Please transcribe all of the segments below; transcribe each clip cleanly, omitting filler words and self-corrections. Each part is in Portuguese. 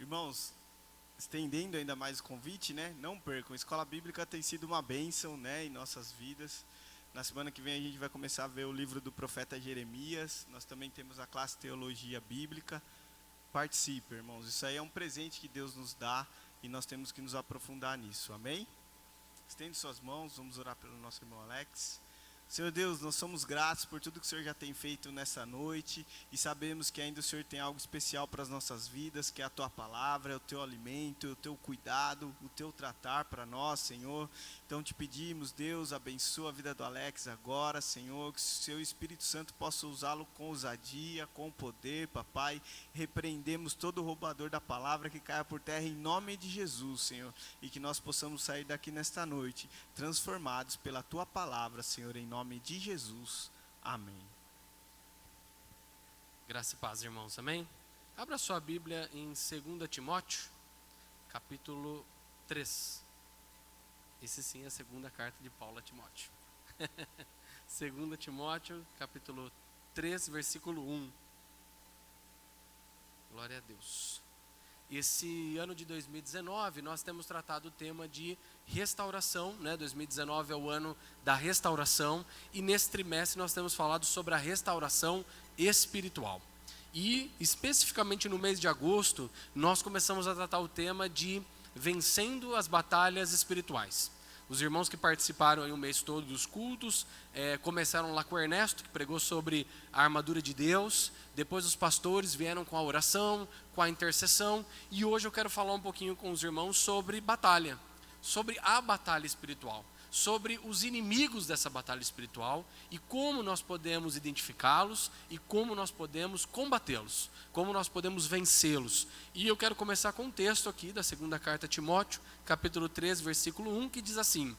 Irmãos, estendendo ainda mais o convite, né? Não percam, a escola bíblica tem sido uma bênção, né, em nossas vidas. Na semana que vem a gente vai começar a ver o livro do profeta Jeremias. Nós também temos a classe Teologia Bíblica. Participe, irmãos. Isso aí é um presente que Deus nos dá e nós temos que nos aprofundar nisso. Amém? Estende suas mãos, vamos orar pelo nosso irmão Alex. Senhor Deus, nós somos gratos por tudo que o Senhor já tem feito nessa noite e sabemos que ainda o Senhor tem algo especial para as nossas vidas, que é a Tua palavra, é o Teu alimento, é o Teu cuidado, o Teu tratar para nós, Senhor. Então te pedimos, Deus, abençoa a vida do Alex agora, Senhor, que o Seu Espírito Santo possa usá-lo com ousadia, com poder, Papai. Repreendemos todo roubador da palavra que caia por terra em nome de Jesus, Senhor, e que nós possamos sair daqui nesta noite transformados pela Tua palavra, Senhor, em nome de Jesus. Amém. Graça e paz, irmãos. Amém? Abra sua Bíblia em 2 Timóteo, capítulo 3. Esse sim é a segunda carta de Paulo a Timóteo. 2 Timóteo, capítulo 3, versículo 1. Glória a Deus. Esse ano de 2019, nós temos tratado o tema de restauração, né? 2019 é o ano da restauração, e nesse trimestre nós temos falado sobre a restauração espiritual. E, especificamente no mês de agosto, nós começamos a tratar o tema de vencendo as batalhas espirituais. Os irmãos que participaram aí o mês todo dos cultos, começaram lá com o Ernesto, que pregou sobre a armadura de Deus. Depois os pastores vieram com a oração, com a intercessão. E hoje eu quero falar um pouquinho com os irmãos sobre batalha, sobre a batalha espiritual, sobre os inimigos dessa batalha espiritual e como nós podemos identificá-los e como nós podemos combatê-los, como nós podemos vencê-los. E eu quero começar com um texto aqui da segunda carta a Timóteo, capítulo 3, versículo 1, que diz assim: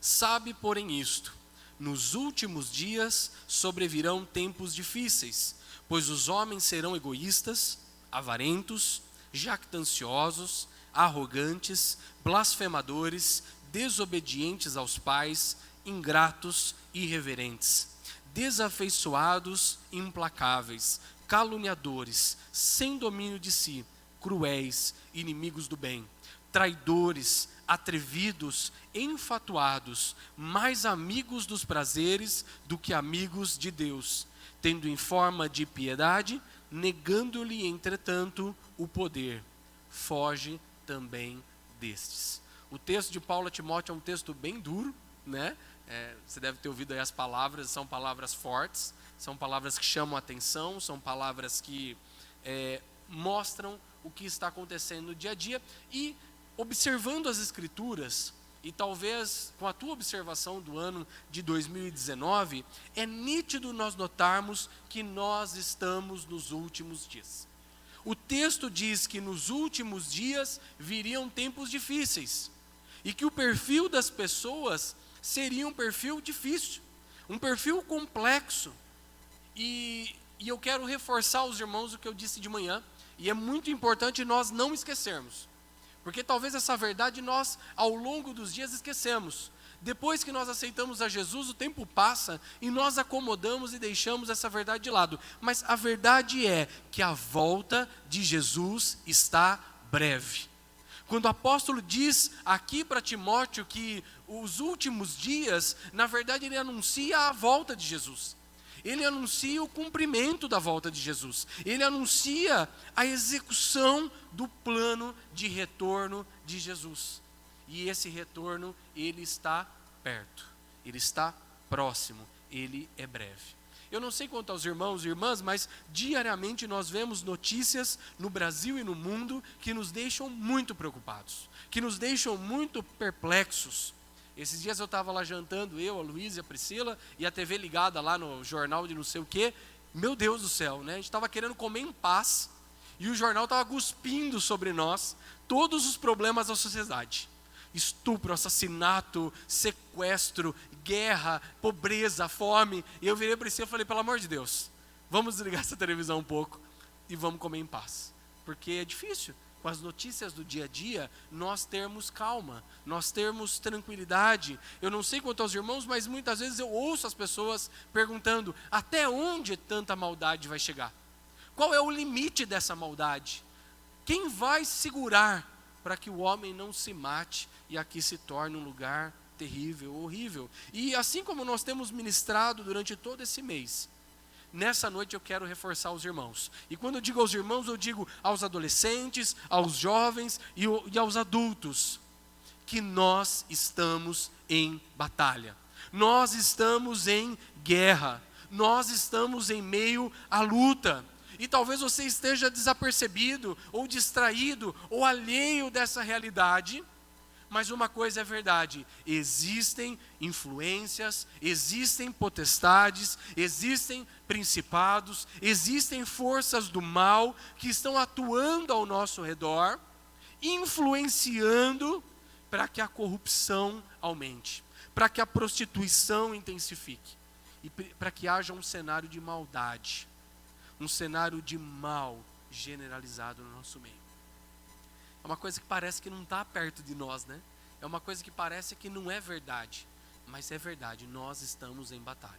Sabe, porém, isto, nos últimos dias sobrevirão tempos difíceis, pois os homens serão egoístas, avarentos, jactanciosos, arrogantes, blasfemadores, desobedientes aos pais, ingratos e irreverentes, desafeiçoados e implacáveis, caluniadores, sem domínio de si, cruéis, inimigos do bem, traidores, atrevidos, enfatuados, mais amigos dos prazeres do que amigos de Deus, tendo em forma de piedade, negando-lhe, entretanto, o poder. Foge também destes. O texto de Paulo a Timóteo é um texto bem duro, né? Você deve ter ouvido aí as palavras, são palavras fortes, são palavras que chamam a atenção, são palavras que mostram o que está acontecendo no dia a dia. E observando as Escrituras, e talvez com a tua observação do ano de 2019, é nítido nós notarmos que nós estamos nos últimos dias. O texto diz que nos últimos dias viriam tempos difíceis e que o perfil das pessoas seria um perfil difícil, um perfil complexo. E eu quero reforçar aos irmãos o que eu disse de manhã, e é muito importante nós não esquecermos, porque talvez essa verdade nós, ao longo dos dias, esquecemos. Depois que nós aceitamos a Jesus, o tempo passa e nós acomodamos e deixamos essa verdade de lado. Mas a verdade é que a volta de Jesus está breve. Quando o apóstolo diz aqui para Timóteo que os últimos dias, na verdade ele anuncia a volta de Jesus. Ele anuncia o cumprimento da volta de Jesus. Ele anuncia a execução do plano de retorno de Jesus. E esse retorno, ele está perto, ele está próximo, ele é breve. Eu não sei quanto aos irmãos e irmãs, mas diariamente nós vemos notícias no Brasil e no mundo que nos deixam muito preocupados, que nos deixam muito perplexos. Esses dias eu estava lá jantando, eu, a Luísa e a Priscila, e a TV ligada lá no jornal de não sei o quê. Meu Deus do céu, né? A gente estava querendo comer em paz, e o jornal estava cuspindo sobre nós todos os problemas da sociedade. Estupro, assassinato, sequestro, guerra, pobreza, fome. E eu virei para Priscila e falei, pelo amor de Deus, vamos desligar essa televisão um pouco e vamos comer em paz. Porque é difícil, com as notícias do dia a dia, nós termos calma, nós termos tranquilidade. Eu não sei quanto aos irmãos, mas muitas vezes eu ouço as pessoas perguntando, até onde tanta maldade vai chegar? Qual é o limite dessa maldade? Quem vai segurar para que o homem não se mate e aqui se torne um lugar terrível, horrível? E assim como nós temos ministrado durante todo esse mês, nessa noite eu quero reforçar os irmãos. E quando eu digo aos irmãos, eu digo aos adolescentes, aos jovens e aos adultos, que nós estamos em batalha. Nós estamos em guerra. Nós estamos em meio à luta. E talvez você esteja desapercebido, ou distraído, ou alheio dessa realidade. Mas uma coisa é verdade: existem influências, existem potestades, existem principados, existem forças do mal que estão atuando ao nosso redor, influenciando para que a corrupção aumente, para que a prostituição intensifique, e para que haja um cenário de maldade, um cenário de mal generalizado no nosso meio. É uma coisa que parece que não está perto de nós, né? É uma coisa que parece que não é verdade, mas é verdade, nós estamos em batalha.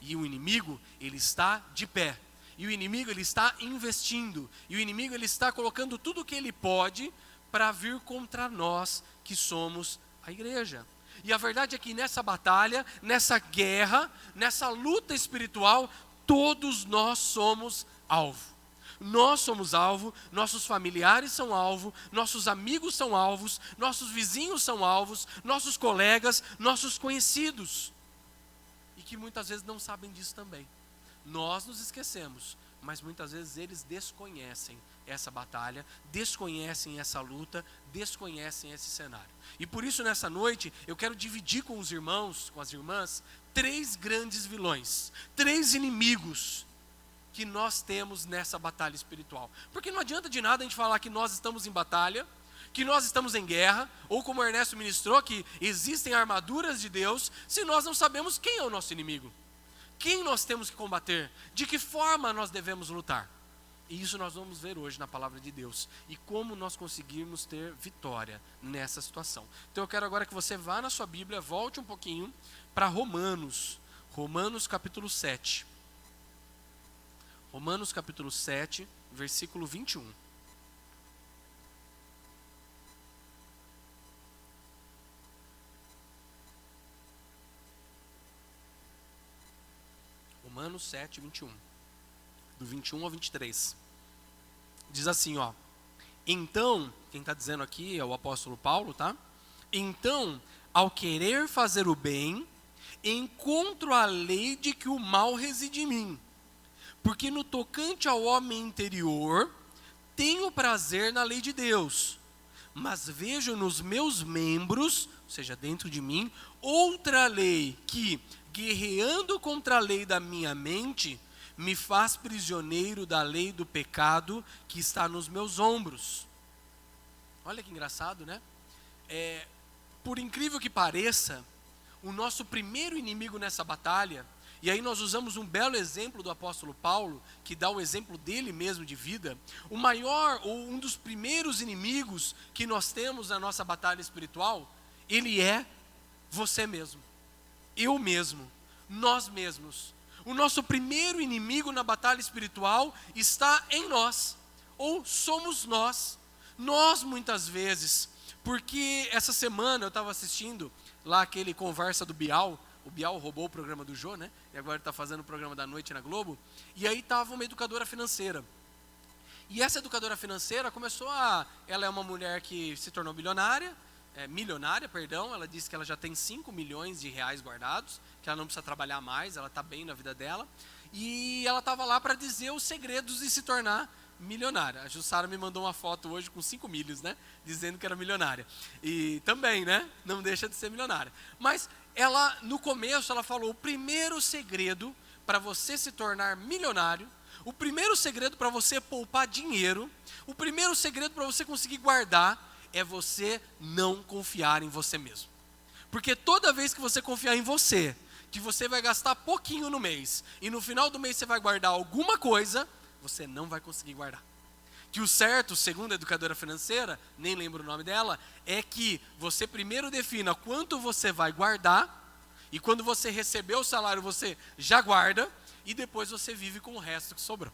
E o inimigo, ele está de pé, e o inimigo, ele está investindo, e o inimigo, ele está colocando tudo o que ele pode para vir contra nós que somos a igreja. E a verdade é que nessa batalha, nessa guerra, nessa luta espiritual, todos nós somos alvo. Nós somos alvo, nossos familiares são alvo, nossos amigos são alvos, nossos vizinhos são alvos, nossos colegas, nossos conhecidos. E que muitas vezes não sabem disso também. Nós nos esquecemos, mas muitas vezes eles desconhecem essa batalha, desconhecem essa luta, desconhecem esse cenário. E por isso nessa noite eu quero dividir com os irmãos, com as irmãs, 3 grandes vilões, 3 inimigos que nós temos nessa batalha espiritual. Porque não adianta de nada a gente falar que nós estamos em batalha, que nós estamos em guerra, ou como o Ernesto ministrou, que existem armaduras de Deus, se nós não sabemos quem é o nosso inimigo, quem nós temos que combater, de que forma nós devemos lutar. E isso nós vamos ver hoje na palavra de Deus, e como nós conseguirmos ter vitória nessa situação. Então eu quero agora que você vá na sua Bíblia, volte um pouquinho para Romanos capítulo 7. Romanos capítulo 7, versículo 21. Romanos 7, 21. Do 21 ao 23. Diz assim, ó. Então, quem está dizendo aqui é o apóstolo Paulo, tá? Então, ao querer fazer o bem, encontro a lei de que o mal reside em mim. Porque no tocante ao homem interior, tenho prazer na lei de Deus, mas vejo nos meus membros, ou seja, dentro de mim, outra lei que, guerreando contra a lei da minha mente, me faz prisioneiro da lei do pecado que está nos meus ombros. Olha que engraçado, né? Por incrível que pareça, o nosso primeiro inimigo nessa batalha, e aí nós usamos um belo exemplo do apóstolo Paulo, que dá o exemplo dele mesmo de vida. O maior, ou um dos primeiros inimigos que nós temos na nossa batalha espiritual, ele é você mesmo, eu mesmo, nós mesmos. O nosso primeiro inimigo na batalha espiritual está em nós, ou somos nós. Nós muitas vezes, porque essa semana eu estava assistindo lá aquele Conversa do Bial. O Bial roubou o programa do Jô, né? E agora ele está fazendo o programa da noite na Globo. E aí estava uma educadora financeira. E essa educadora financeira ela é uma mulher que se tornou milionária. Ela disse que ela já tem 5 milhões de reais guardados, que ela não precisa trabalhar mais, ela está bem na vida dela. E ela estava lá para dizer os segredos de se tornar milionária. A Jussara me mandou uma foto hoje com 5 milhos, né? Dizendo que era milionária. E também, né? Não deixa de ser milionária. Mas ela, no começo, ela falou: o primeiro segredo para você se tornar milionário, o primeiro segredo para você poupar dinheiro, o primeiro segredo para você conseguir guardar, é você não confiar em você mesmo. Porque toda vez que você confiar em você, que você vai gastar pouquinho no mês, e no final do mês você vai guardar alguma coisa, você não vai conseguir guardar. Que o certo, segundo a educadora financeira, nem lembro o nome dela, é que você primeiro defina quanto você vai guardar, e quando você receber o salário você já guarda, e depois você vive com o resto que sobrou.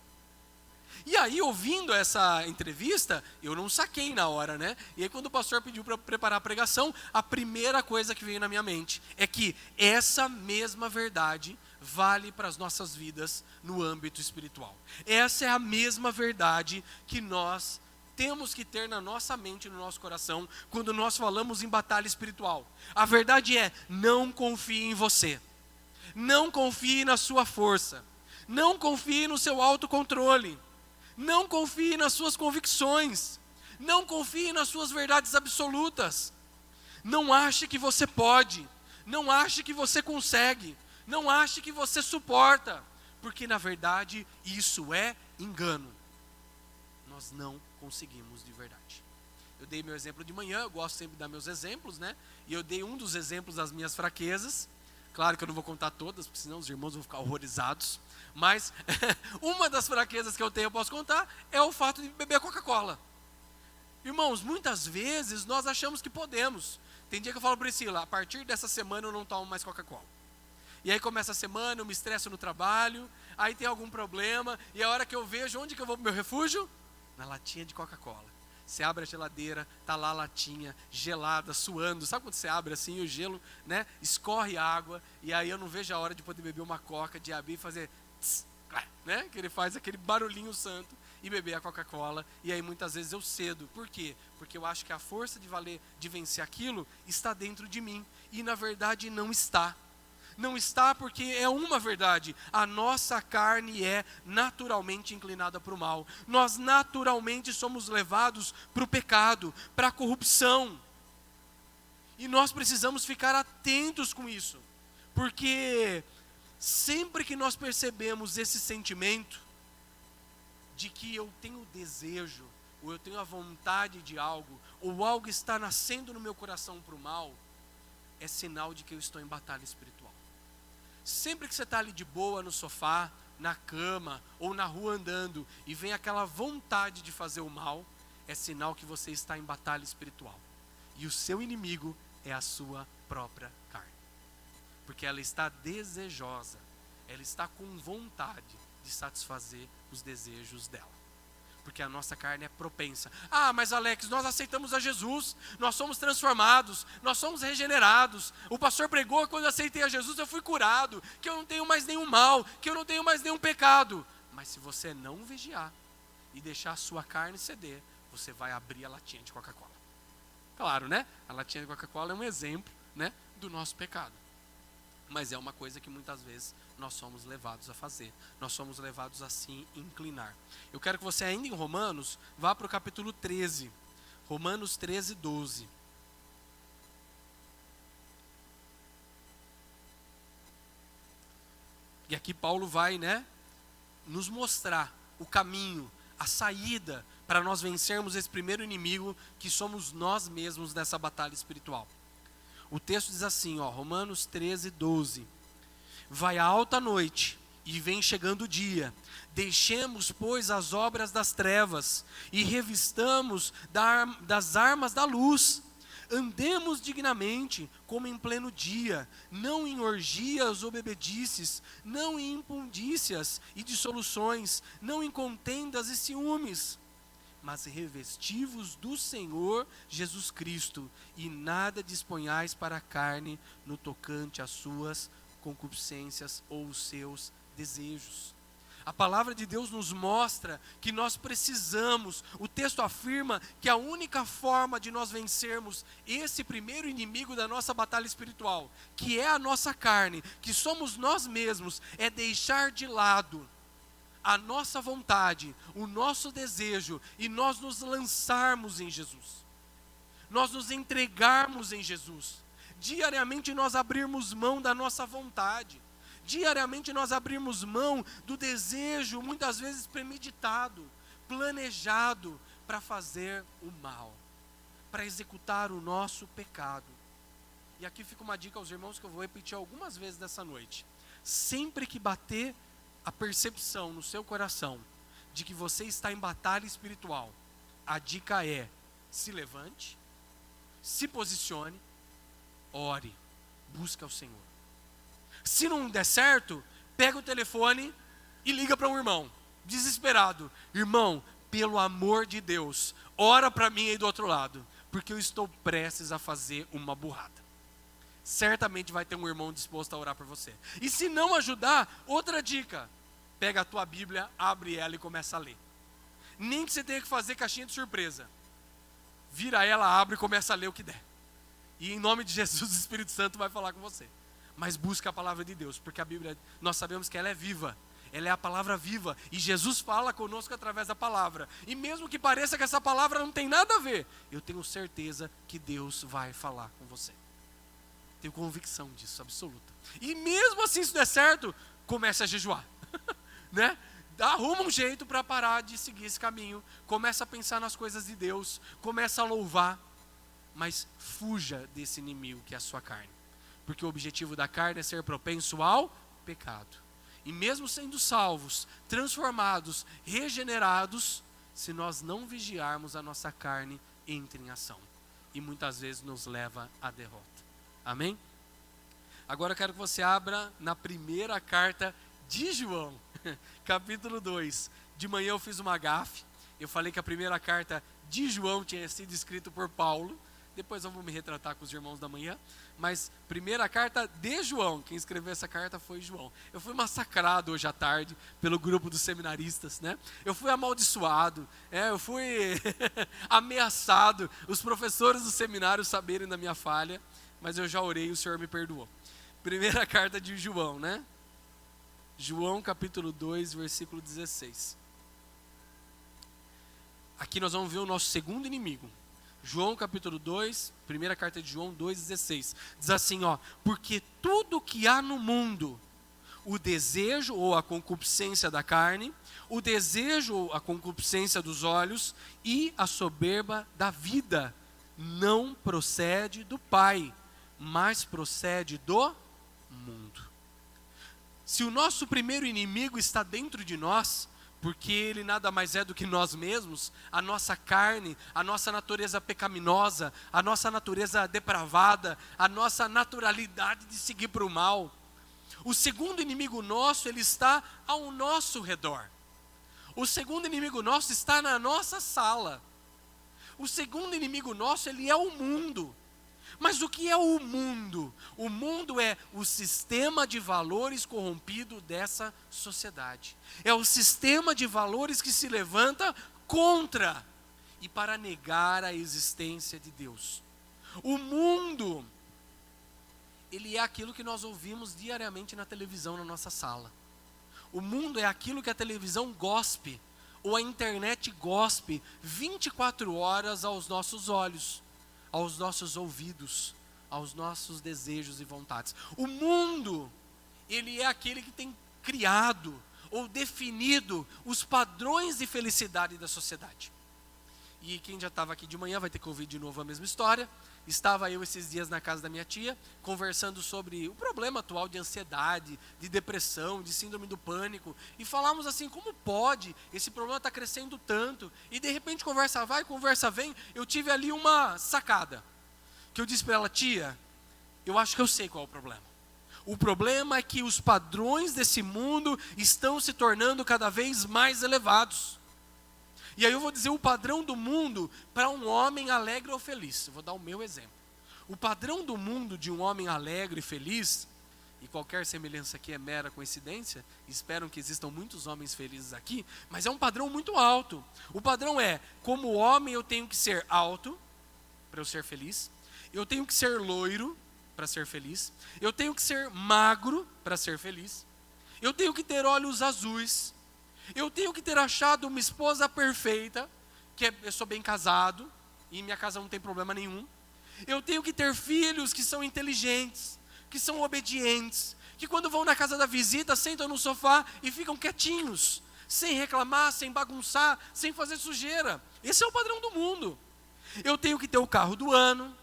E aí, ouvindo essa entrevista, eu não saquei na hora, né? E aí, quando o pastor pediu para preparar a pregação, a primeira coisa que veio na minha mente é que essa mesma verdade vale para as nossas vidas no âmbito espiritual. Essa é a mesma verdade que nós temos que ter na nossa mente, no nosso coração, quando nós falamos em batalha espiritual. A verdade é, não confie em você. Não confie na sua força. Não confie no seu autocontrole. Não confie nas suas convicções. Não confie nas suas verdades absolutas. Não ache que você pode. Não ache que você consegue. Não ache que você suporta. Porque na verdade isso é engano. Nós não conseguimos de verdade. Eu dei meu exemplo de manhã, eu gosto sempre de dar meus exemplos, né? E eu dei um dos exemplos das minhas fraquezas. Claro que eu não vou contar todas, porque senão os irmãos vão ficar horrorizados. Mas uma das fraquezas que eu tenho, eu posso contar, é o fato de beber Coca-Cola. Irmãos, muitas vezes nós achamos que podemos. Tem dia que eu falo, Priscila, a partir dessa semana eu não tomo mais Coca-Cola. E aí começa a semana, eu me estresso no trabalho, aí tem algum problema, e a hora que eu vejo, onde que eu vou para o meu refúgio? Na latinha de Coca-Cola. Você abre a geladeira, tá lá a latinha, gelada, suando. Sabe quando você abre assim, o gelo, né, escorre água, e aí eu não vejo a hora de poder beber uma Coca, de abrir e fazer, tss, né, que ele faz aquele barulhinho santo, e beber a Coca-Cola, e aí muitas vezes eu cedo. Por quê? Porque eu acho que a força de vencer aquilo está dentro de mim, e na verdade não está. Não está porque é uma verdade, a nossa carne é naturalmente inclinada para o mal. Nós naturalmente somos levados para o pecado, para a corrupção. E nós precisamos ficar atentos com isso, porque sempre que nós percebemos esse sentimento de que eu tenho desejo, ou eu tenho a vontade de algo, ou algo está nascendo no meu coração para o mal, é sinal de que eu estou em batalha espiritual. Sempre que você está ali de boa no sofá, na cama ou na rua andando e vem aquela vontade de fazer o mal, é sinal que você está em batalha espiritual. E o seu inimigo é a sua própria carne. Porque ela está desejosa, ela está com vontade de satisfazer os desejos dela. Porque a nossa carne é propensa. Ah, mas Alex, nós aceitamos a Jesus, nós somos transformados, nós somos regenerados. O pastor pregou, quando eu aceitei a Jesus eu fui curado, que eu não tenho mais nenhum mal, que eu não tenho mais nenhum pecado. Mas se você não vigiar e deixar a sua carne ceder, você vai abrir a latinha de Coca-Cola. Claro, né? A latinha de Coca-Cola é um exemplo, né, do nosso pecado. Mas é uma coisa que muitas vezes nós somos levados a fazer. Nós somos levados a se inclinar. Eu quero que você ainda em Romanos, vá para o capítulo 13. Romanos 13, 12. E aqui Paulo vai, né, nos mostrar o caminho, a saída para nós vencermos esse primeiro inimigo que somos nós mesmos nessa batalha espiritual. O texto diz assim, ó, Romanos 13, 12. Vai a alta noite e vem chegando o dia. Deixemos, pois, as obras das trevas e revistamos das armas da luz. Andemos dignamente, como em pleno dia, não em orgias ou bebedices, não em impundícias e dissoluções, não em contendas e ciúmes, mas revestivos do Senhor Jesus Cristo, e nada disponhais para a carne no tocante às suas concupiscências ou os seus desejos. A palavra de Deus nos mostra que nós precisamos, o texto afirma que a única forma de nós vencermos esse primeiro inimigo da nossa batalha espiritual, que é a nossa carne, que somos nós mesmos, é deixar de lado a nossa vontade, o nosso desejo, e nós nos lançarmos em Jesus. Nós nos entregarmos em Jesus. Diariamente nós abrirmos mão da nossa vontade. Diariamente nós abrirmos mão do desejo, muitas vezes premeditado, planejado, para fazer o mal, para executar o nosso pecado. E aqui fica uma dica aos irmãos que eu vou repetir algumas vezes nessa noite. Sempre que bater a percepção no seu coração de que você está em batalha espiritual, a dica é: se levante, se posicione, ore, busque ao Senhor. Se não der certo, pega o telefone e liga para um irmão. desesperado: irmão, pelo amor de Deus, ora para mim aí do outro lado, porque eu estou prestes a fazer uma burrada. Certamente vai ter um irmão disposto a orar por você. E se não ajudar, outra dica: pega a tua Bíblia, abre ela e começa a ler. Nem que você tenha que fazer caixinha de surpresa. Vira ela, abre e começa a ler o que der. E em nome de Jesus, o Espírito Santo vai falar com você. Mas busca a palavra de Deus, porque a Bíblia, nós sabemos que ela é viva. Ela é a palavra viva. E Jesus fala conosco através da palavra. E mesmo que pareça que essa palavra não tem nada a ver, eu tenho certeza que Deus vai falar com você. Tenho convicção disso, absoluta. E mesmo assim, se der certo, comece a jejuar. Né? Arruma um jeito para parar de seguir esse caminho. Começa a pensar nas coisas de Deus. Começa a louvar. Mas fuja desse inimigo que é a sua carne. Porque o objetivo da carne é ser propenso ao pecado. E mesmo sendo salvos, transformados, regenerados, se nós não vigiarmos, a nossa carne entra em ação. E muitas vezes nos leva à derrota. Amém? Agora eu quero que você abra na primeira carta de João, capítulo 2. De manhã eu fiz uma gafe. Eu falei que a primeira carta de João tinha sido escrita por Paulo. Depois eu vou me retratar com os irmãos da manhã. Mas primeira carta de João. Quem escreveu essa carta foi João. Eu fui massacrado hoje à tarde pelo grupo dos seminaristas, né? Eu fui amaldiçoado, eu fui ameaçado. Os professores do seminário saberem da minha falha. Mas eu já orei e o Senhor me perdoou. Primeira carta de João, né? João capítulo 2, versículo 16. Aqui nós vamos ver o nosso segundo inimigo. João capítulo 2, primeira carta de João 2,16. Diz assim, porque tudo que há no mundo, o desejo ou a concupiscência da carne, o desejo ou a concupiscência dos olhos e a soberba da vida, não procede do Pai, mas procede do mundo. Se o nosso primeiro inimigo está dentro de nós, porque ele nada mais é do que nós mesmos, a nossa carne, a nossa natureza pecaminosa, a nossa natureza depravada, a nossa naturalidade de seguir para o mal. O segundo inimigo nosso, ele está ao nosso redor. O segundo inimigo nosso está na nossa sala. O segundo inimigo nosso, ele é o mundo. Mas o que é o mundo? O mundo é o sistema de valores corrompido dessa sociedade. É o sistema de valores que se levanta contra e para negar a existência de Deus. O mundo, ele é aquilo que nós ouvimos diariamente na televisão, na nossa sala. O mundo é aquilo que a televisão gospe, ou a internet gospe 24 horas aos nossos olhos, aos nossos ouvidos, aos nossos desejos e vontades. O mundo, ele é aquele que tem criado ou definido os padrões de felicidade da sociedade. E quem já estava aqui de manhã vai ter que ouvir de novo a mesma história. Estava eu esses dias na casa da minha tia, conversando sobre o problema atual de ansiedade, de depressão, de síndrome do pânico. E falamos assim, como pode? Esse problema está crescendo tanto. E de repente conversa vai, conversa vem. Eu tive ali uma sacada. Que eu disse para ela, tia, eu acho que eu sei qual é o problema. O problema é que os padrões desse mundo estão se tornando cada vez mais elevados. E aí eu vou dizer o padrão do mundo para um homem alegre ou feliz. Eu vou dar o meu exemplo. O padrão do mundo de um homem alegre e feliz, e qualquer semelhança aqui é mera coincidência, espero que existam muitos homens felizes aqui, mas é um padrão muito alto. O padrão é, como homem eu tenho que ser alto, para eu ser feliz, eu tenho que ser loiro, para ser feliz, eu tenho que ser magro, para ser feliz, eu tenho que ter olhos azuis, eu tenho que ter achado uma esposa perfeita, eu sou bem casado, e minha casa não tem problema nenhum. Eu tenho que ter filhos que são inteligentes, que são obedientes, que quando vão na casa da visita, sentam no sofá e ficam quietinhos, sem reclamar, sem bagunçar, sem fazer sujeira. Esse é o padrão do mundo. Eu tenho que ter o carro do ano,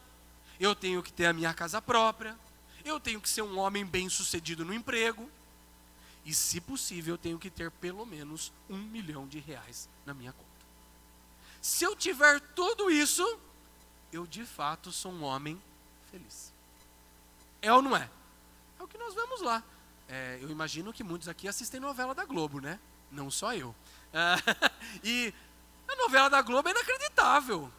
eu tenho que ter a minha casa própria, eu tenho que ser um homem bem-sucedido no emprego, e se possível eu tenho que ter pelo menos R$1 milhão na minha conta. Se eu tiver tudo isso, eu de fato sou um homem feliz. É ou não é? É o que nós vemos lá. Eu imagino que muitos aqui assistem novela da Globo, né? Não só eu. E a novela da Globo é inacreditável.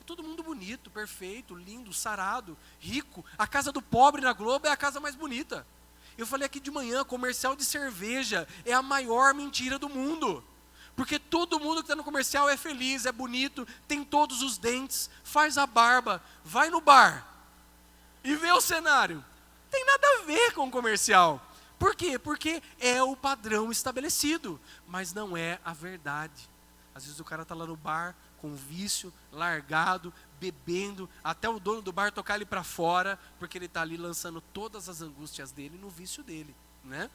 Todo mundo bonito, perfeito, lindo, sarado, rico. A casa do pobre na Globo é a casa mais bonita. Eu falei aqui de manhã, comercial de cerveja é a maior mentira do mundo. Porque todo mundo que está no comercial é feliz, é bonito, tem todos os dentes, faz a barba, vai no bar e vê o cenário. Tem nada a ver com o comercial. Por quê? Porque é o padrão estabelecido, mas não é a verdade. Às vezes o cara está lá no bar, com vício, largado, bebendo, até o dono do bar tocar ele para fora, porque ele está ali lançando todas as angústias dele no vício dele, né?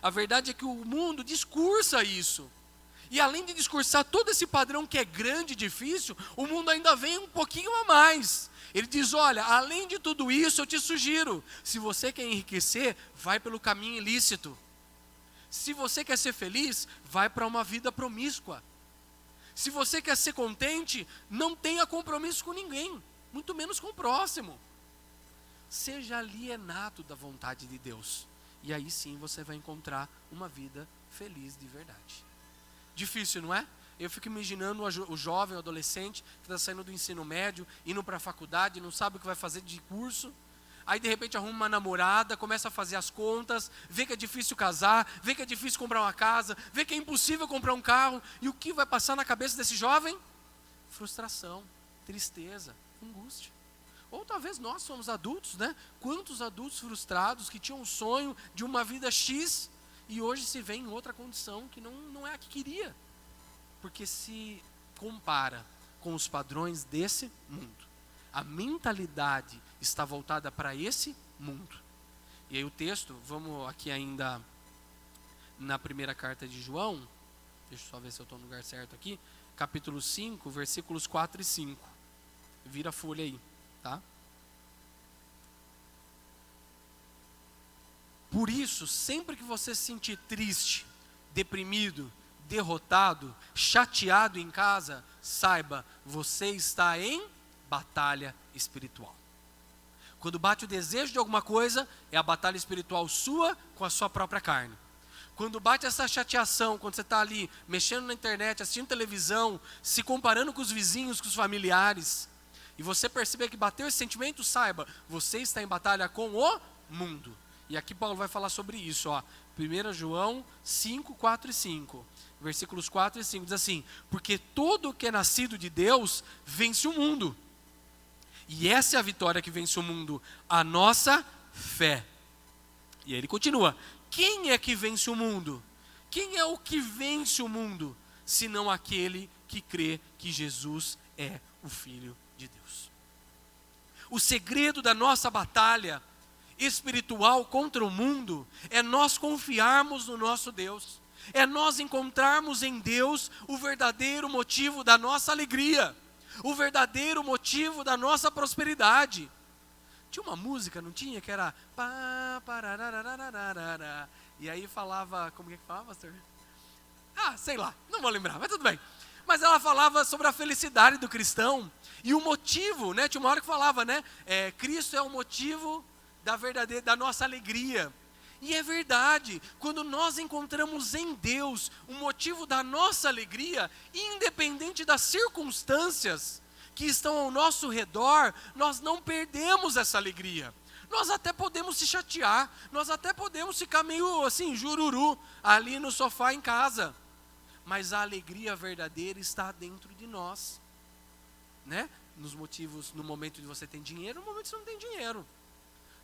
A verdade é que o mundo discursa isso. E além de discursar todo esse padrão que é grande e difícil, o mundo ainda vem um pouquinho a mais. Ele diz, olha, além de tudo isso, eu te sugiro, se você quer enriquecer, vai pelo caminho ilícito. Se você quer ser feliz, vai para uma vida promíscua. Se você quer ser contente, não tenha compromisso com ninguém, muito menos com o próximo. Seja alienato da vontade de Deus. E aí sim você vai encontrar uma vida feliz de verdade. Difícil, não é? Eu fico imaginando o jovem, o adolescente, que está saindo do ensino médio, indo para a faculdade, não sabe o que vai fazer de curso. Aí de repente arruma uma namorada, começa a fazer as contas, vê que é difícil casar, vê que é difícil comprar uma casa, vê que é impossível comprar um carro. E o que vai passar na cabeça desse jovem? Frustração, tristeza, angústia. Ou talvez nós somos adultos, né? Quantos adultos frustrados que tinham um sonho de uma vida X e hoje se vê em outra condição que não é a que queria. Porque se compara com os padrões desse mundo. A mentalidade está voltada para esse mundo. E aí o texto, vamos aqui ainda na primeira carta de João, deixa eu só ver se eu estou no lugar certo aqui, capítulo 5, versículos 4 e 5. Vira a folha aí, tá? Por isso, sempre que você se sentir triste, deprimido, derrotado, chateado em casa, saiba, você está em batalha espiritual. Quando bate o desejo de alguma coisa, é a batalha espiritual sua com a sua própria carne. Quando bate essa chateação, quando você está ali mexendo na internet, assistindo televisão, se comparando com os vizinhos, com os familiares, e você perceber que bateu esse sentimento, saiba, você está em batalha com o mundo. E aqui Paulo vai falar sobre isso, ó. 1 João 5, 4 e 5. Versículos 4 e 5 diz assim: porque todo o que é nascido de Deus vence o mundo. E essa é a vitória que vence o mundo, a nossa fé. E aí ele continua: quem é que vence o mundo? Quem é o que vence o mundo? Senão aquele que crê que Jesus é o Filho de Deus. O segredo da nossa batalha espiritual contra o mundo é nós confiarmos no nosso Deus. É nós encontrarmos em Deus o verdadeiro motivo da nossa alegria, o verdadeiro motivo da nossa prosperidade. Tinha uma música, não tinha? Que era e aí falava, como é que falava, pastor? Sei lá, não vou lembrar, mas tudo bem. Mas ela falava sobre a felicidade do cristão e o motivo, né? Tinha uma hora que falava, né? Cristo é o motivo da nossa alegria. E é verdade, quando nós encontramos em Deus o motivo da nossa alegria, independente das circunstâncias que estão ao nosso redor, nós não perdemos essa alegria. Nós até podemos se chatear, nós até podemos ficar meio assim, jururu, ali no sofá em casa. Mas a alegria verdadeira está dentro de nós, né? Nos motivos, no momento que você tem dinheiro, no momento que você não tem dinheiro.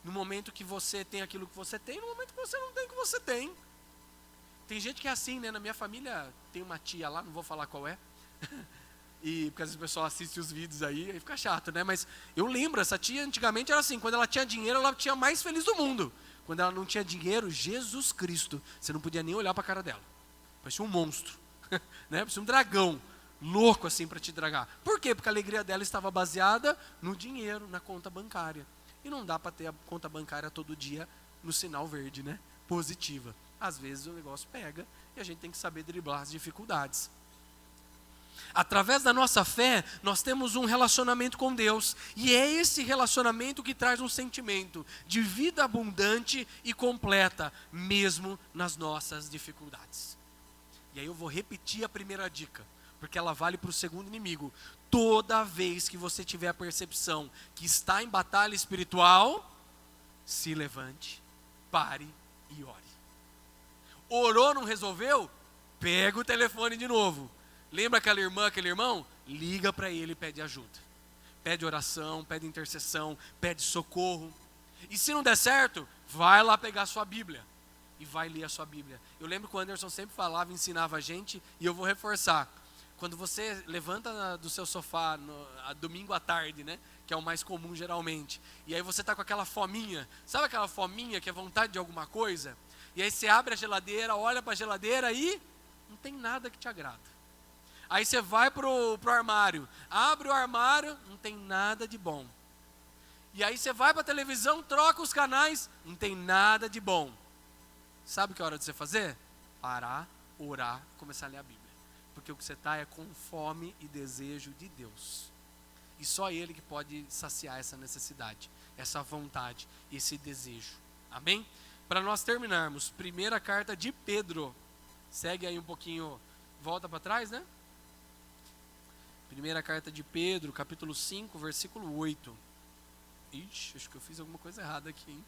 No momento que você tem aquilo que você tem, no momento que você não tem o que você tem. Tem gente que é assim, né? Na minha família tem uma tia lá, não vou falar qual é. E porque às vezes o pessoal assiste os vídeos aí fica chato, né? Mas eu lembro, essa tia antigamente era assim, quando ela tinha dinheiro, ela tinha mais feliz do mundo. Quando ela não tinha dinheiro, Jesus Cristo, você não podia nem olhar para a cara dela. Parecia um monstro, né? Parecia um dragão, louco assim para te dragar. Por quê? Porque a alegria dela estava baseada no dinheiro, na conta bancária. E não dá para ter a conta bancária todo dia no sinal verde, né? Positiva. Às vezes o negócio pega e a gente tem que saber driblar as dificuldades. Através da nossa fé, nós temos um relacionamento com Deus. E é esse relacionamento que traz um sentimento de vida abundante e completa, mesmo nas nossas dificuldades. E aí eu vou repetir a primeira dica, porque ela vale para o segundo inimigo. Toda vez que você tiver a percepção que está em batalha espiritual, se levante, pare e ore. Orou, não resolveu? Pega o telefone de novo. Lembra aquela irmã, aquele irmão? Liga para ele e pede ajuda. Pede oração, pede intercessão, pede socorro. E se não der certo, vai lá pegar a sua Bíblia e vai ler a sua Bíblia. Eu lembro que o Anderson sempre falava, ensinava a gente, e eu vou reforçar. Quando você levanta do seu sofá domingo à tarde, né, que é o mais comum geralmente, e aí você está com aquela fominha, sabe aquela fominha que é vontade de alguma coisa? E aí você abre a geladeira, olha para a geladeira e não tem nada que te agrada. Aí você vai pro armário, abre o armário, não tem nada de bom. E aí você vai para a televisão, troca os canais, não tem nada de bom. Sabe o que é hora de você fazer? Parar, orar, começar a ler a Bíblia. Porque o que você está é com fome e desejo de Deus. E só Ele que pode saciar essa necessidade, essa vontade, esse desejo. Amém? Para nós terminarmos, primeira carta de Pedro. Segue aí um pouquinho, volta para trás, né? Primeira carta de Pedro, capítulo 5, versículo 8. Ixi, acho que eu fiz alguma coisa errada aqui, hein?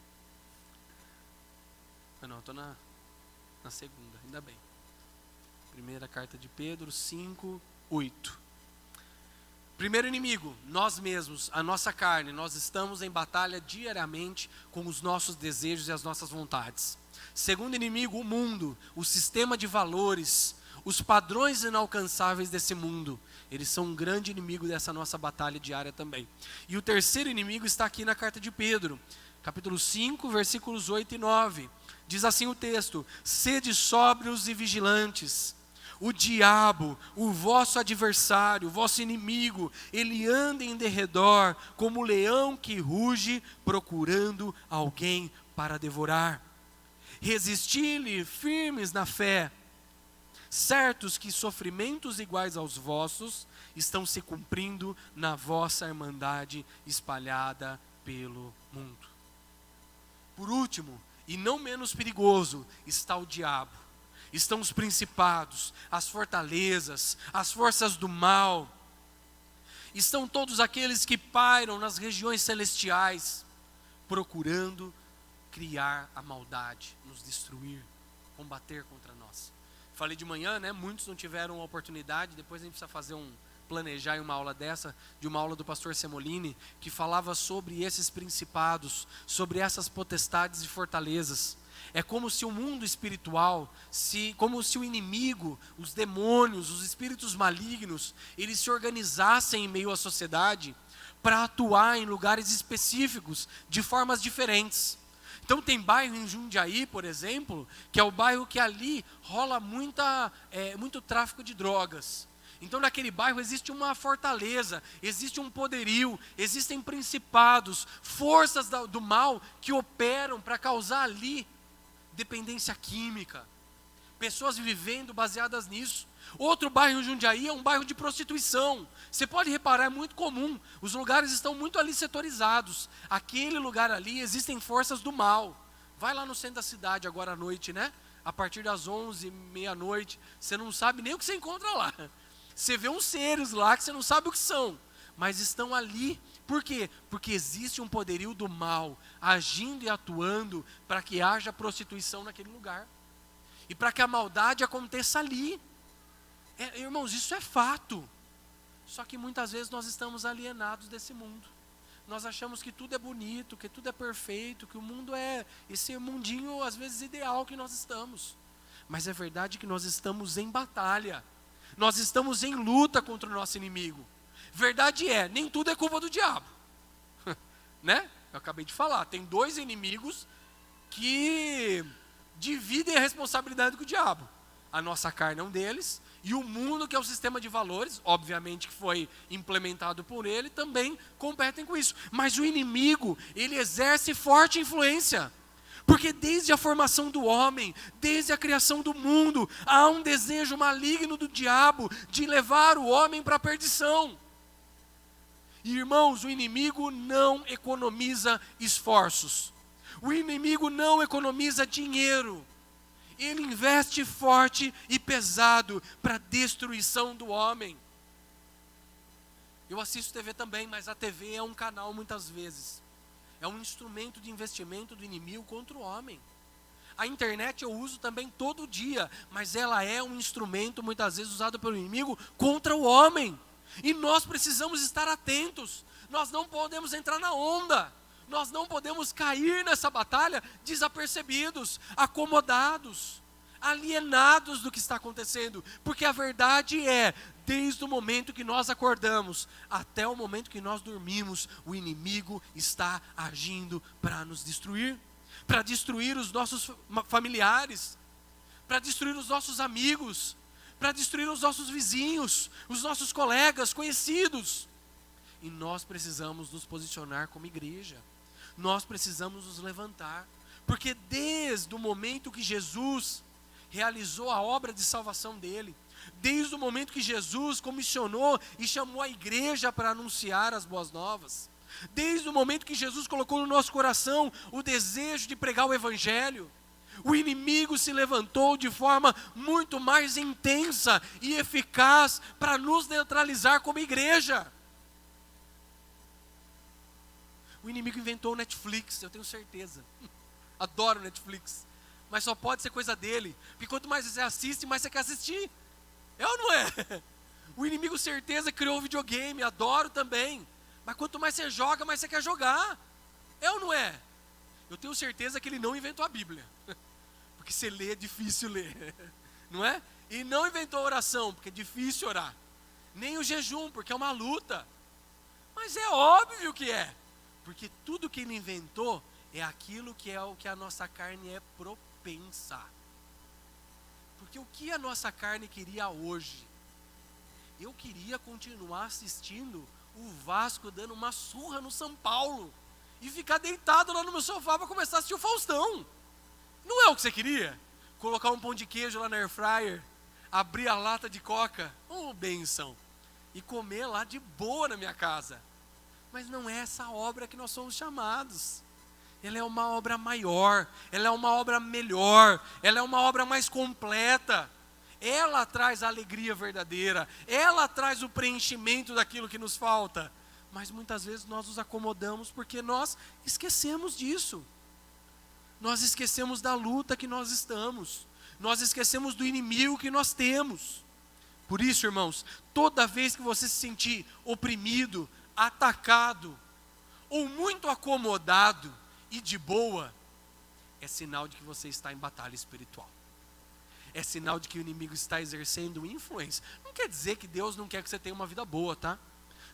Ah, não, estou na segunda, ainda bem. Primeira carta de Pedro 5, 8. Primeiro inimigo, nós mesmos, a nossa carne. Nós estamos em batalha diariamente com os nossos desejos e as nossas vontades. Segundo inimigo, o mundo, o sistema de valores, os padrões inalcançáveis desse mundo. Eles são um grande inimigo dessa nossa batalha diária também. E o terceiro inimigo está aqui na carta de Pedro, capítulo 5, versículos 8 e 9. Diz assim o texto: sede sóbrios e vigilantes. O diabo, o vosso adversário, o vosso inimigo, ele anda em derredor como leão que ruge, procurando alguém para devorar. Resisti-lhe firmes na fé, certos que sofrimentos iguais aos vossos estão se cumprindo na vossa irmandade espalhada pelo mundo. Por último, e não menos perigoso, está o diabo. Estão os principados, as fortalezas, as forças do mal. Estão todos aqueles que pairam nas regiões celestiais, procurando criar a maldade, nos destruir, combater contra nós. Falei de manhã, né? Muitos não tiveram a oportunidade. Depois a gente precisa planejar uma aula dessa, de uma aula do pastor Semolini, que falava sobre esses principados, sobre essas potestades e fortalezas. É como se o mundo espiritual, como se o inimigo, os demônios, os espíritos malignos, eles se organizassem em meio à sociedade para atuar em lugares específicos, de formas diferentes. Então tem bairro em Jundiaí, por exemplo, que é o bairro que ali rola muito tráfico de drogas. Então naquele bairro existe uma fortaleza, existe um poderio, existem principados, forças do mal que operam para causar ali dependência química, pessoas vivendo baseadas nisso. Outro bairro em Jundiaí é um bairro de prostituição. Você pode reparar, é muito comum, os lugares estão muito ali setorizados. Aquele lugar ali existem forças do mal. Vai lá no centro da cidade agora à noite, né? A partir das 11, meia-noite, você não sabe nem o que você encontra lá. Você vê uns seres lá que você não sabe o que são, mas estão ali. Por quê? Porque existe um poderio do mal agindo e atuando para que haja prostituição naquele lugar. E para que a maldade aconteça ali. Irmãos, isso é fato. Só que muitas vezes nós estamos alienados desse mundo. Nós achamos que tudo é bonito, que tudo é perfeito, que o mundo é esse mundinho às vezes ideal que nós estamos. Mas é verdade que nós estamos em batalha. Nós estamos em luta contra o nosso inimigo. Verdade é, nem tudo é culpa do diabo. Né? Eu acabei de falar, tem dois inimigos que dividem a responsabilidade com o diabo. A nossa carne é um deles, e o mundo, que é o sistema de valores, obviamente que foi implementado por ele, também competem com isso. Mas o inimigo, ele exerce forte influência. Porque desde a formação do homem, desde a criação do mundo, há um desejo maligno do diabo de levar o homem para a perdição. E, irmãos, o inimigo não economiza esforços. O inimigo não economiza dinheiro. Ele investe forte e pesado para a destruição do homem. Eu assisto TV também, mas a TV é um canal muitas vezes. É um instrumento de investimento do inimigo contra o homem. A internet eu uso também todo dia, mas ela é um instrumento muitas vezes usado pelo inimigo contra o homem. E nós precisamos estar atentos. Nós não podemos entrar na onda. Nós não podemos cair nessa batalha desapercebidos, acomodados, alienados do que está acontecendo. Porque a verdade é, desde o momento que nós acordamos até o momento que nós dormimos, o inimigo está agindo para nos destruir, para destruir os nossos familiares, para destruir os nossos amigos, para destruir os nossos vizinhos, os nossos colegas, conhecidos. E nós precisamos nos posicionar como igreja. Nós precisamos nos levantar, porque desde o momento que Jesus realizou a obra de salvação dele, desde o momento que Jesus comissionou e chamou a igreja para anunciar as boas novas, desde o momento que Jesus colocou no nosso coração o desejo de pregar o evangelho, o inimigo se levantou de forma muito mais intensa e eficaz para nos neutralizar como igreja. O inimigo inventou o Netflix, eu tenho certeza. Adoro Netflix. Mas só pode ser coisa dele. Porque quanto mais você assiste, mais você quer assistir. É ou não é? O inimigo certeza criou o videogame, adoro também. Mas quanto mais você joga, mais você quer jogar. É ou não é? Eu tenho certeza que ele não inventou a Bíblia. Porque se lê é difícil ler. Não é? E não inventou a oração, porque é difícil orar. Nem o jejum, porque é uma luta. Mas é óbvio que é. Porque tudo que ele inventou é aquilo que é o que a nossa carne é propensa. Porque o que a nossa carne queria hoje? Eu queria continuar assistindo o Vasco dando uma surra no São Paulo e ficar deitado lá no meu sofá para começar a assistir o Faustão. Não é o que você queria? Colocar um pão de queijo lá na air fryer, abrir a lata de coca, bênção, e comer lá de boa na minha casa. Mas não é essa obra que nós somos chamados. Ela é uma obra maior, ela é uma obra melhor, ela é uma obra mais completa. Ela traz a alegria verdadeira, ela traz o preenchimento daquilo que nos falta. Mas muitas vezes nós nos acomodamos porque nós esquecemos disso. Nós esquecemos da luta que nós estamos. Nós esquecemos do inimigo que nós temos. Por isso, irmãos, toda vez que você se sentir oprimido, atacado ou muito acomodado e de boa, é sinal de que você está em batalha espiritual. É sinal de que o inimigo está exercendo influência. Não quer dizer que Deus não quer que você tenha uma vida boa, tá?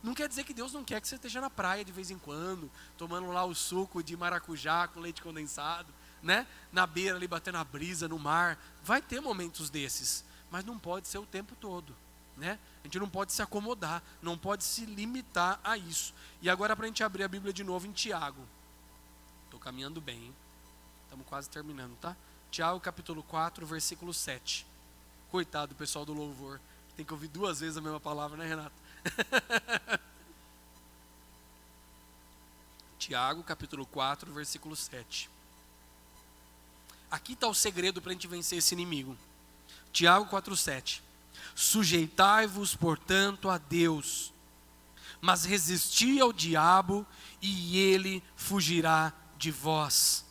Não quer dizer que Deus não quer que você esteja na praia de vez em quando, tomando lá o suco de maracujá com leite condensado, né? Na beira ali, batendo a brisa no mar. Vai ter momentos desses, mas não pode ser o tempo todo, né? A gente não pode se acomodar, não pode se limitar a isso. E agora para a gente abrir a Bíblia de novo em Tiago. Estou caminhando bem, hein? Estamos quase terminando, tá? Tiago capítulo 4, versículo 7. Coitado do pessoal do louvor, tem que ouvir 2 vezes a mesma palavra, né, Renato? Tiago capítulo 4, versículo 7. Aqui está o segredo para a gente vencer esse inimigo. Tiago 4, 7. Sujeitai-vos, portanto, a Deus, mas resisti ao diabo, e ele fugirá de vós.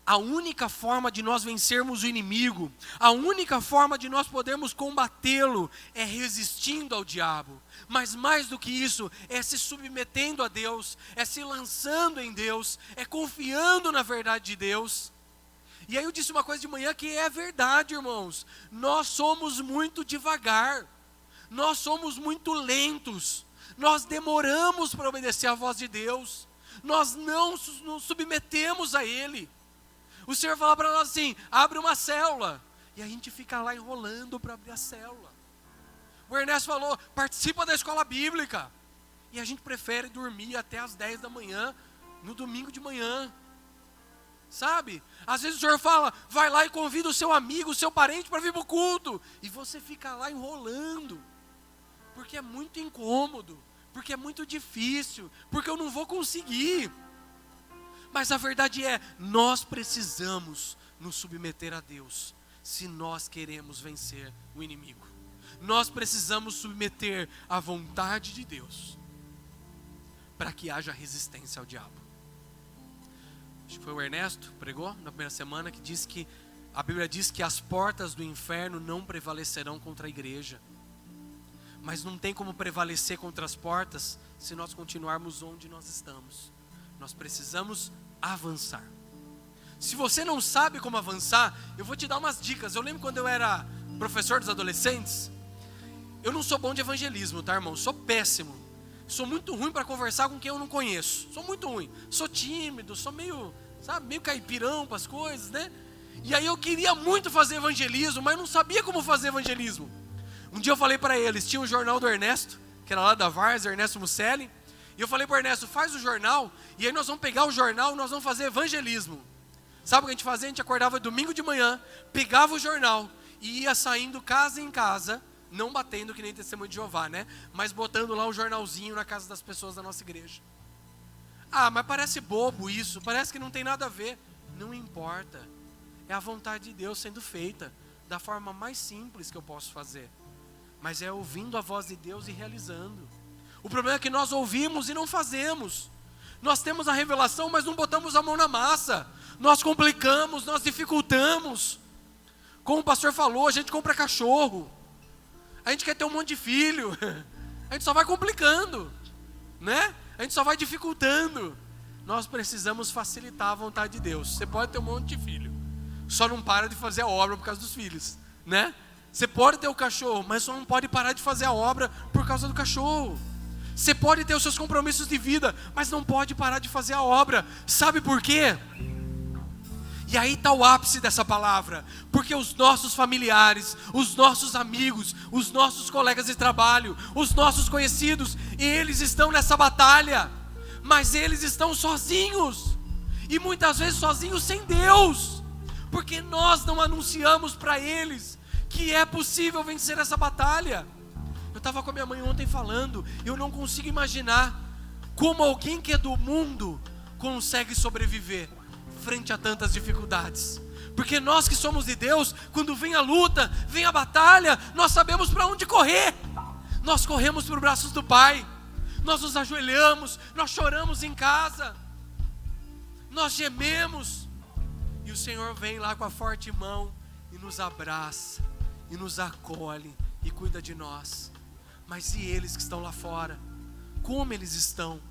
A única forma de nós vencermos o inimigo, a única forma de nós podermos combatê-lo, é resistindo ao diabo. Mas mais do que isso, é se submetendo a Deus, é se lançando em Deus, é confiando na verdade de Deus. E aí eu disse uma coisa de manhã que é verdade, irmãos. Nós somos muito devagar, nós somos muito lentos, nós demoramos para obedecer à voz de Deus, nós não nos submetemos a Ele. O Senhor fala para nós assim, abre uma célula, e a gente fica lá enrolando para abrir a célula. O Ernesto falou, participa da escola bíblica, e a gente prefere dormir até as 10 da manhã, no domingo de manhã. Sabe? Às vezes o Senhor fala, vai lá e convida o seu amigo, o seu parente para vir para o culto. E você fica lá enrolando. Porque é muito incômodo. Porque é muito difícil. Porque eu não vou conseguir. Mas a verdade é, nós precisamos nos submeter a Deus, se nós queremos vencer o inimigo. Nós precisamos submeter a vontade de Deus, para que haja resistência ao diabo. Acho que foi o Ernesto que pregou na primeira semana, que disse que a Bíblia diz que as portas do inferno não prevalecerão contra a igreja. Mas não tem como prevalecer contra as portas se nós continuarmos onde nós estamos. Nós precisamos avançar. Se você não sabe como avançar, eu vou te dar umas dicas. Eu lembro quando eu era professor dos adolescentes, eu não sou bom de evangelismo, tá, irmão? Sou péssimo. Sou muito ruim para conversar com quem eu não conheço. Sou muito ruim. Sou tímido, sou meio, sabe, meio caipirão para as coisas, né? E aí eu queria muito fazer evangelismo, mas não sabia como fazer evangelismo. Um dia eu falei para eles, tinha um jornal do Ernesto, que era lá da Várzea, Ernesto Musselli, e eu falei para o Ernesto, faz o jornal, e aí nós vamos pegar o jornal e nós vamos fazer evangelismo. Sabe o que a gente fazia? A gente acordava domingo de manhã, pegava o jornal e ia saindo casa em casa, não batendo que nem Testemunho de Jeová, né? Mas botando lá um jornalzinho na casa das pessoas da nossa igreja. Ah, mas parece bobo isso, parece que não tem nada a ver. Não importa, é a vontade de Deus sendo feita da forma mais simples que eu posso fazer. Mas é ouvindo a voz de Deus e realizando. O problema é que nós ouvimos e não fazemos. Nós temos a revelação, mas não botamos a mão na massa. Nós complicamos, nós dificultamos. Como o pastor falou, a gente compra cachorro. A gente quer ter um monte de filho. A gente só vai complicando, né? A gente só vai dificultando. Nós precisamos facilitar a vontade de Deus. Você pode ter um monte de filho, só não para de fazer a obra por causa dos filhos, né? Você pode ter o cachorro, mas só não pode parar de fazer a obra por causa do cachorro. Você pode ter os seus compromissos de vida, mas não pode parar de fazer a obra. Sabe por quê? E aí está o ápice dessa palavra. Porque os nossos familiares, os nossos amigos, os nossos colegas de trabalho, os nossos conhecidos, eles estão nessa batalha, mas eles estão sozinhos. E muitas vezes sozinhos sem Deus. Porque nós não anunciamos para eles que é possível vencer essa batalha. Eu estava com a minha mãe ontem falando, eu não consigo imaginar como alguém que é do mundo consegue sobreviver frente a tantas dificuldades. Porque nós que somos de Deus, quando vem a luta, vem a batalha, nós sabemos para onde correr. Nós corremos para os braços do Pai, nós nos ajoelhamos, nós choramos em casa, nós gememos, e o Senhor vem lá com a forte mão e nos abraça, e nos acolhe, e cuida de nós. Mas e eles que estão lá fora? Como eles estão?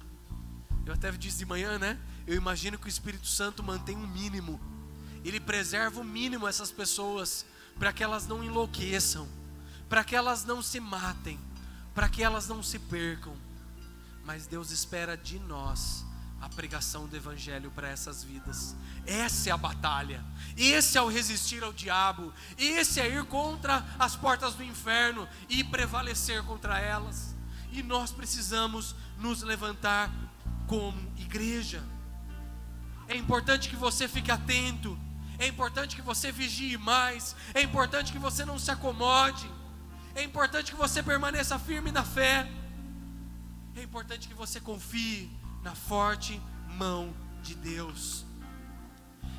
Eu até disse de manhã, né? Eu imagino que o Espírito Santo mantém um mínimo. Ele preserva o mínimo essas pessoas, para que elas não enlouqueçam, para que elas não se matem, para que elas não se percam. Mas Deus espera de nós a pregação do Evangelho para essas vidas. Essa é a batalha, esse é o resistir ao diabo, esse é ir contra as portas do inferno e prevalecer contra elas. E nós precisamos nos levantar como igreja. É importante que você fique atento, é importante que você vigie mais, é importante que você não se acomode, é importante que você permaneça firme na fé, é importante que você confie na forte mão de Deus.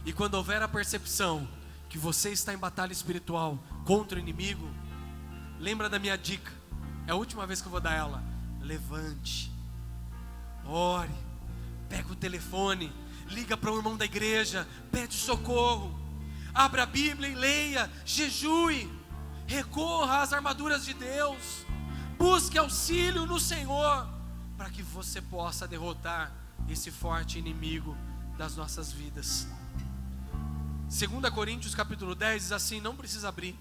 E quando houver a percepção que você está em batalha espiritual contra o inimigo, lembra da minha dica, é a última vez que eu vou dar ela. Levante, ore, pega o telefone, liga para o irmão da igreja, pede socorro, abra a Bíblia e leia, jejue, recorra às armaduras de Deus, busque auxílio no Senhor, para que você possa derrotar esse forte inimigo das nossas vidas. 2 Coríntios capítulo 10 diz assim, não precisa abrir: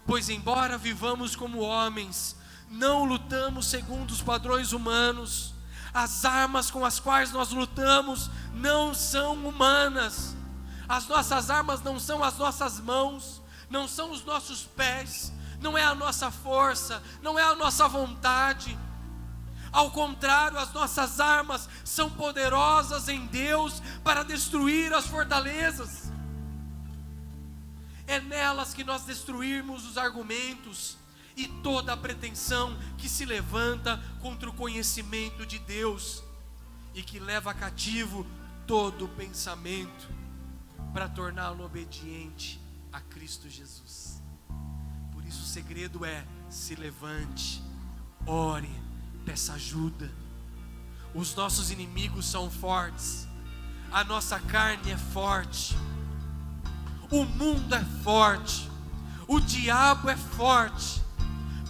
pois embora vivamos como homens, não lutamos segundo os padrões humanos. As armas com as quais nós lutamos não são humanas. As nossas armas não são as nossas mãos, não são os nossos pés, não é a nossa força, não é a nossa vontade. Ao contrário, as nossas armas são poderosas em Deus para destruir as fortalezas. É nelas que nós destruímos os argumentos e toda a pretensão que se levanta contra o conhecimento de Deus, e que leva cativo todo pensamento para torná-lo obediente a Cristo Jesus. Por isso o segredo é: se levante, ore, peça ajuda. Os nossos inimigos são fortes, a nossa carne é forte, o mundo é forte, o diabo é forte,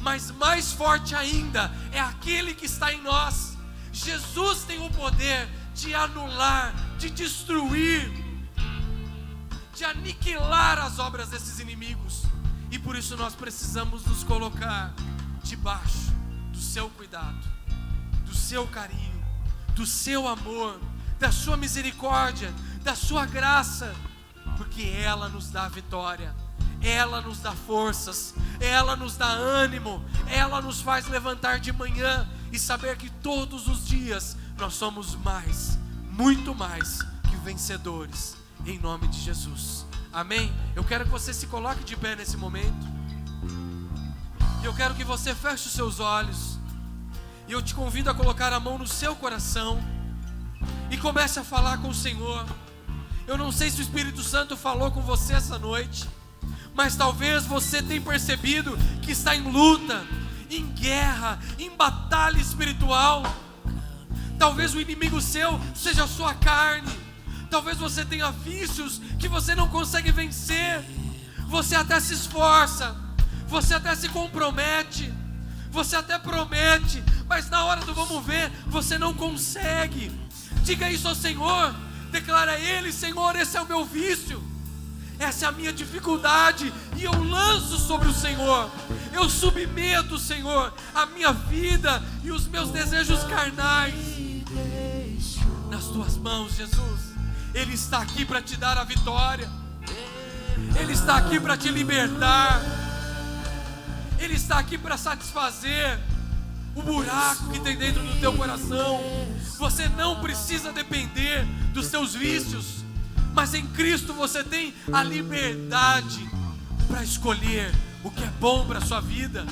mas mais forte ainda é aquele que está em nós. Jesus tem o poder de anular, de destruir, de aniquilar as obras desses inimigos. E por isso nós precisamos nos colocar debaixo do seu cuidado, do seu carinho, do seu amor, da sua misericórdia, da sua graça, porque ela nos dá vitória, ela nos dá forças, ela nos dá ânimo, ela nos faz levantar de manhã e saber que todos os dias nós somos mais, muito mais que vencedores, em nome de Jesus. Amém? Eu quero que você se coloque de pé nesse momento, e eu quero que você feche os seus olhos, e eu te convido a colocar a mão no seu coração e comece a falar com o Senhor. Eu não sei se o Espírito Santo falou com você essa noite, mas talvez você tenha percebido que está em luta, em guerra, em batalha espiritual. Talvez o inimigo seu seja a sua carne. Talvez você tenha vícios que você não consegue vencer. Você até se esforça, você até se compromete, você até promete, mas na hora do vamos ver, você não consegue. Diga isso ao Senhor, declara a Ele: Senhor, esse é o meu vício, essa é a minha dificuldade, e eu lanço sobre o Senhor. Eu submeto, Senhor, a minha vida e os meus desejos carnais nas tuas mãos, Jesus. Ele está aqui para te dar a vitória, Ele está aqui para te libertar, Ele está aqui para satisfazer o buraco que tem dentro do teu coração. Você não precisa depender dos teus vícios, mas em Cristo você tem a liberdade para escolher o que é bom para a sua vida.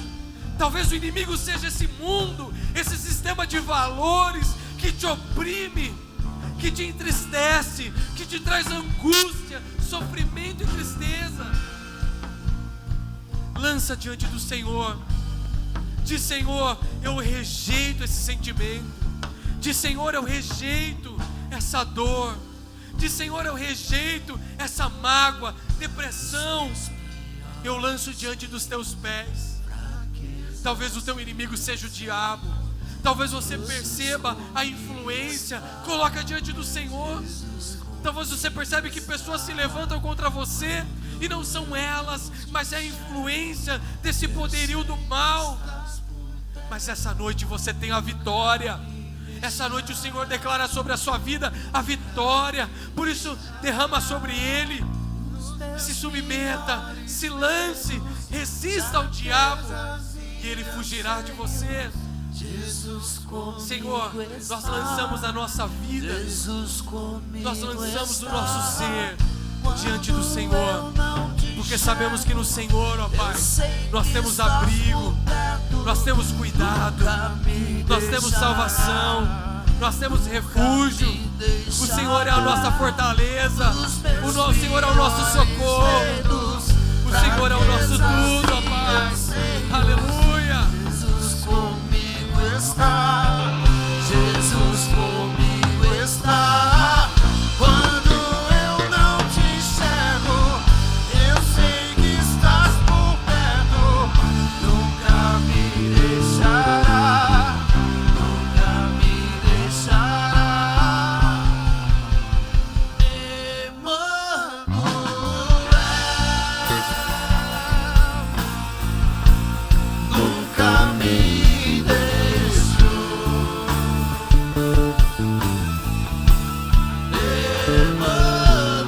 Talvez o inimigo seja esse mundo, esse sistema de valores que te oprime, que te entristece, que te traz angústia, sofrimento e tristeza. Lança diante do Senhor. Diz: Senhor, eu rejeito esse sentimento. Diz: Senhor, eu rejeito essa dor. Diz: Senhor, eu rejeito essa mágoa, depressão. Eu lanço diante dos teus pés. Talvez o teu inimigo seja o diabo. Talvez você perceba a influência. Coloca diante do Senhor. Talvez você percebe que pessoas se levantam contra você e não são elas, mas é a influência desse poderio do mal. Mas essa noite você tem a vitória. Essa noite o Senhor declara sobre a sua vida a vitória. Por isso derrama sobre Ele. Se submeta, se lance, resista ao diabo e ele fugirá de você. Senhor, nós lançamos a nossa vida, nós lançamos o nosso ser diante do Senhor, porque sabemos que no Senhor, ó Pai, nós temos abrigo, nós temos cuidado, nós temos salvação, nós temos refúgio. O Senhor é a nossa fortaleza, o Senhor é o nosso socorro, o Senhor é o nosso tudo, ó Pai. Aleluia. Jesus comigo está, Jesus comigo está. Quando eu não te enxergo, eu sei que estás por perto. Nunca me deixará, nunca me deixará. Emmanuel, nunca me deixou. Emmanuel,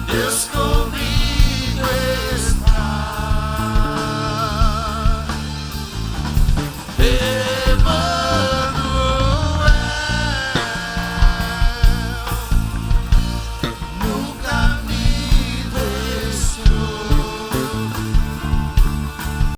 Deus